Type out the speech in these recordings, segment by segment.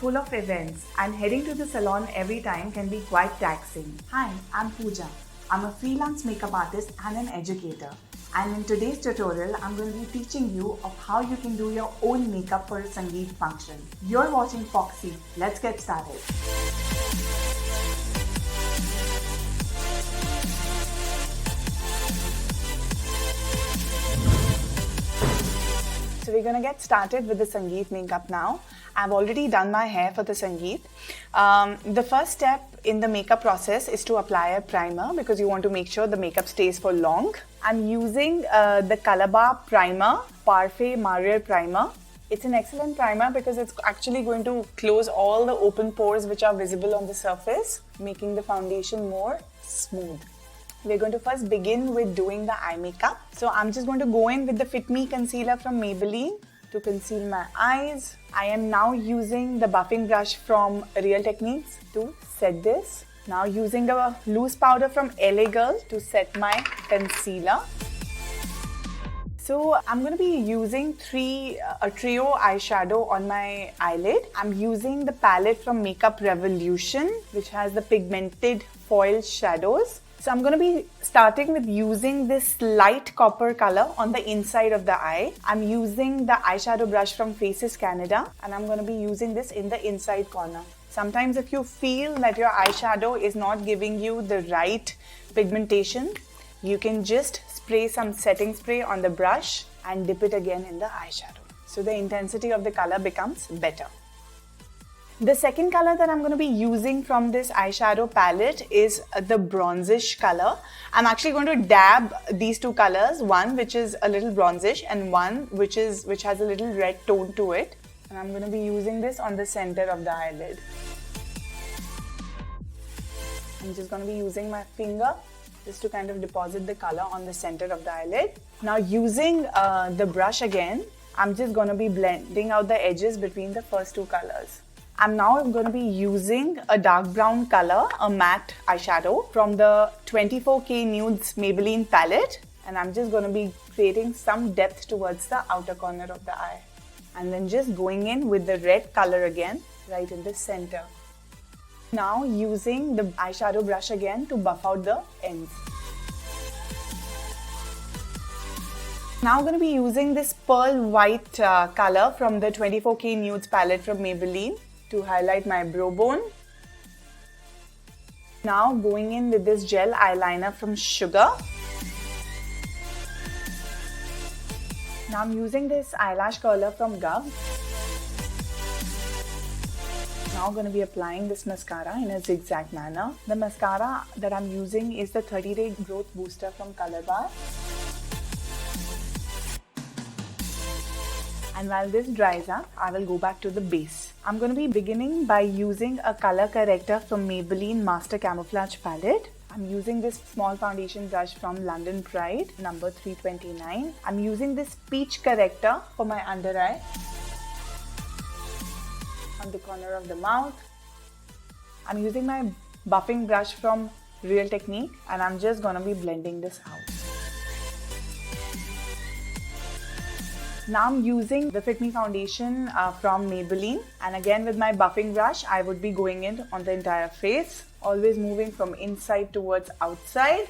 full of events and heading to the salon every time can be quite taxing. Hi, I'm Pooja. I'm a freelance makeup artist and an educator. And in today's tutorial, I'm going to be teaching you of how you can do your own makeup for a Sangeet function. You're watching Foxy. Let's get started. So we're going to get started with the Sangeet makeup now. I've already done my hair for the Sangeet. The first step in the makeup process is to apply a primer because you want to make sure the makeup stays for long. I'm using the Calabar Primer, Parfait Marrier Primer. It's an excellent primer because it's actually going to close all the open pores which are visible on the surface, making the foundation more smooth. We're going to first begin with doing the eye makeup. So I'm just going to go in with the Fit Me Concealer from Maybelline to conceal my eyes. I am now using the buffing brush from Real Techniques to set this. Now using the loose powder from LA Girl to set my concealer. So I'm going to be using a trio eyeshadow on my eyelid. I'm using the palette from Makeup Revolution, which has the pigmented foil shadows. So I'm going to be starting with using this light copper color on the inside of the eye. I'm using the eyeshadow brush from Faces Canada and I'm going to be using this in the inside corner. Sometimes if you feel that your eyeshadow is not giving you the right pigmentation, you can just spray some setting spray on the brush and dip it again in the eyeshadow. So the intensity of the color becomes better. The second color that I'm going to be using from this eyeshadow palette is the bronzish color. I'm actually going to dab these two colors, one which is a little bronzish and one which has a little red tone to it. And I'm going to be using this on the center of the eyelid. I'm just going to be using my finger just to kind of deposit the color on the center of the eyelid. Now using the brush again, I'm just going to be blending out the edges between the first two colors. I'm now going to be using a dark brown color, a matte eyeshadow from the 24K Nudes Maybelline palette, and I'm just going to be creating some depth towards the outer corner of the eye. And then just going in with the red color again, right in the center. Now using the eyeshadow brush again to buff out the ends. Now I'm going to be using this pearl white color from the 24K Nudes palette from Maybelline to highlight my brow bone. Now going in with this gel eyeliner from Sugar. Now I'm using this eyelash curler from Gov. Now I'm going to be applying this mascara in a zigzag manner. The mascara that I'm using is the 30-Day Growth Booster from Color Bar. And while this dries up, I will go back to the base. I'm going to be beginning by using a color corrector from Maybelline Master Camouflage palette. I'm using this small foundation brush from London Pride, number 329. I'm using this peach corrector for my under eye, on the corner of the mouth. I'm using my buffing brush from Real Technique and I'm just going to be blending this out. Now I'm using the Fit Me foundation from Maybelline, and again with my buffing brush I would be going in on the entire face, always moving from inside towards outside.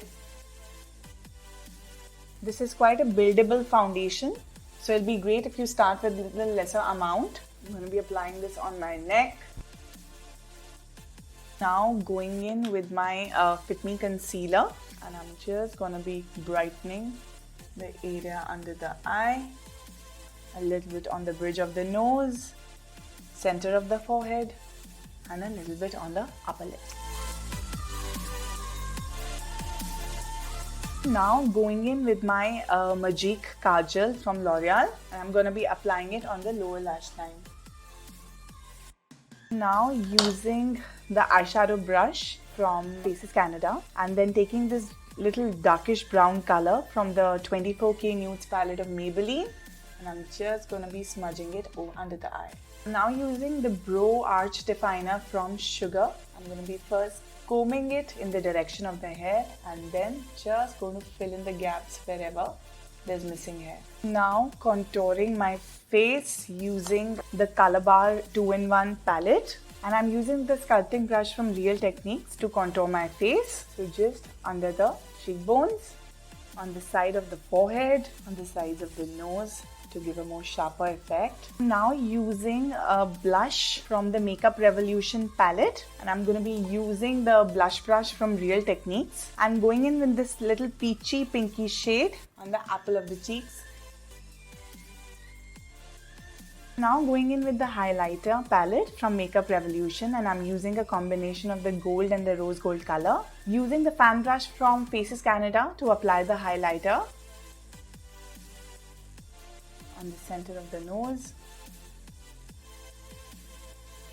This is quite a buildable foundation, so it'll be great if you start with a little lesser amount. I'm going to be applying this on my neck. Now going in with my Fit Me concealer, and I'm just going to be brightening the area under the eye. A little bit on the bridge of the nose, center of the forehead, and a little bit on the upper lip. Now going in with my Magique Kajal from L'Oreal, and I'm going to be applying it on the lower lash line. Now using the eyeshadow brush from Faces Canada, and then taking this little darkish brown color from the 24K Nudes palette of Maybelline, and I'm just going to be smudging it under the eye. Now using the Brow Arch Definer from Sugar, I'm going to be first combing it in the direction of the hair and then just going to fill in the gaps wherever there's missing hair. Now contouring my face using the Colorbar 2-in-1 palette. And I'm using the sculpting brush from Real Techniques to contour my face. So just under the cheekbones, on the side of the forehead, on the sides of the nose to give a more sharper effect. Now using a blush from the Makeup Revolution palette, and I'm going to be using the blush brush from Real Techniques. I'm going in with this little peachy pinky shade on the apple of the cheeks. Now going in with the highlighter palette from Makeup Revolution, and I'm using a combination of the gold and the rose gold color. Using the fan brush from Faces Canada to apply the highlighter on the center of the nose.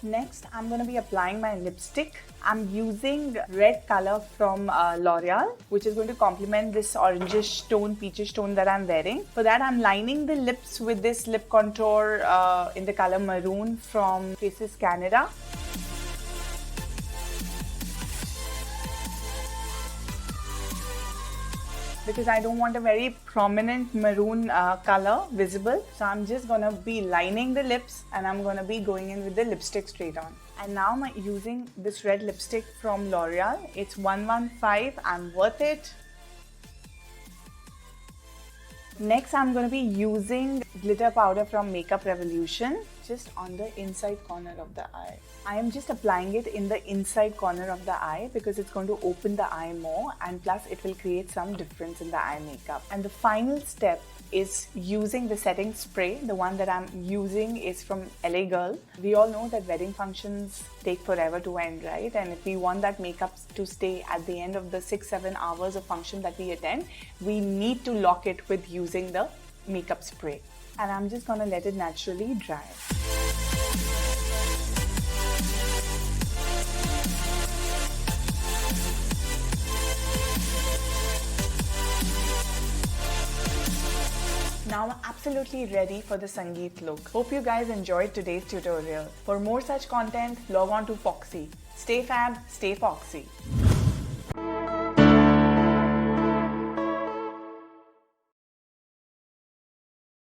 Next, I'm going to be applying my lipstick. I'm using red color from L'Oreal, which is going to complement this orangish tone, peachish tone that I'm wearing. For that, I'm lining the lips with this lip contour in the color maroon from Faces Canada. Because I don't want a very prominent maroon color visible. So I'm just gonna be lining the lips and I'm gonna be going in with the lipstick straight on. And now I'm using this red lipstick from L'Oreal. It's 115, I'm worth it. Next, I'm going to be using glitter powder from Makeup Revolution just on the inside corner of the eye. I am just applying it in the inside corner of the eye because it's going to open the eye more, and plus it will create some difference in the eye makeup. And the final step is using the setting spray. The one that I'm using is from LA Girl. We all know that wedding functions take forever to end, right? And if we want that makeup to stay at the end of the 6-7 hours of function that we attend, we need to lock it with using the makeup spray. And I'm just gonna let it naturally dry. Now I'm absolutely ready for the Sangeet look. Hope you guys enjoyed today's tutorial. For more such content, log on to Foxy. Stay fab, stay foxy.